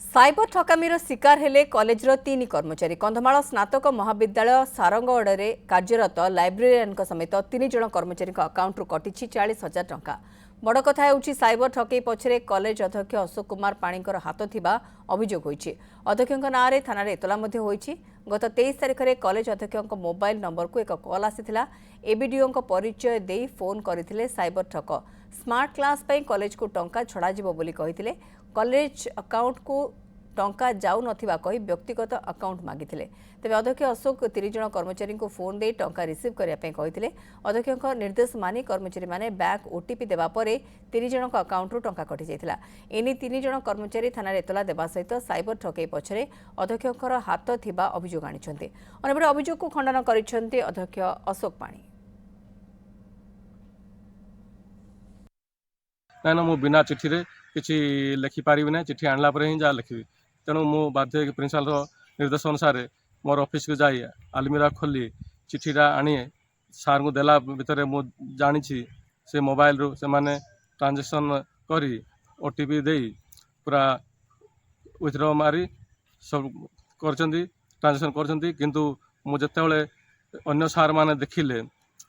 Cyber ठकामीर शिकार हेले कॉलेजर 3 कर्मचारी कंधमाल स्नातक महाविद्यालय सारंगगढ़ कार्यरत लाइब्रेरियन समेत 3 जन कर्मचारी अकाउंट कटि 40,000 टंका। बड़ कथा होउछि साइबर ठकई पछरे कॉलेज अध्यक्ष अशोक कुमार पाणीकर हाथ थिबा अभियोग होइछि। अध्यक्षक नारे थाना एतला मध्ये होइछि। गत 23 तारिख में कॉलेज अध्यक्ष मोबाइल नंबर को एक कॉल आसीथिला। एबीडीओ परिचय दे फोन करथिले साइबर ठक। स्मार्ट क्लास पई कॉलेज को टंका छड़ा जिवो बोली कहिथिले। कॉलेज अकाउंट को टंका जाऊ नथिबा कही व्यक्तिगत अकाउंट मागिथिले। तेबे अध्यक्ष अशोक 3 जन कर्मचारी को फोन दे टंका रिसीव करिया पे कहिथिले। अध्यक्षक निर्देश मानि कर्मचारी माने बैंक ओटीपी देबा परे 3 जन अकाउंट रु टंका कटि जाइथिला। एनी 3 जन कर्मचारी थाना एतला देबा सहित साइबर ठकई पछरे अध्यक्षकर हाथ थिबा अभियोग आनिछन्ते। अनेबरे अभियोग को खंडन करिछन्ते अध्यक्ष अशोक पाणी। ना मु बिना चिठी रे किछि लिखि पारिबि ना। चिठी आणला परे ही जा लिखिबि। तेणु मु बाध्य प्रिंसिपाल निर्देश अनुसार मोर ऑफिस को जाई आलमीरा खोली चिठीटा आनी सार को देला भितर मु जानी से मोबाइल रू से माने ट्रांजेक्शन करी ओटीपी दे पूरा विथड्रॉ मारी सब ट्रांजेक्शन करछंती। किंतु मु जतेबेले अन्य सार माने देखिले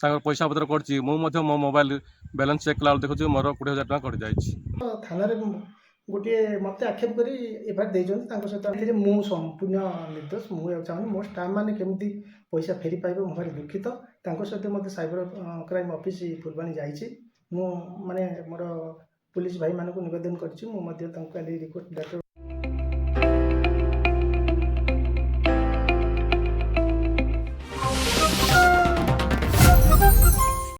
पैसा पत्र करछि मु मो मोबाइल बैलेंस चेक कला देखुछि मोर 20,000 टका कटि जाइछि। थाना गोटे मत आक्षेप कर एफआईआर देते सहित मु संपूर्ण निर्दोष मुझे चाहूँ मो स्टाफ मैंने केमी पैसा फेरी पाइबे मो भारी दुखित सहित मत साइबर क्राइम ऑफिस फुलवाणी जाइए माने मोर पुलिस भाई मानक निवेदन कर रिक्वेस्ट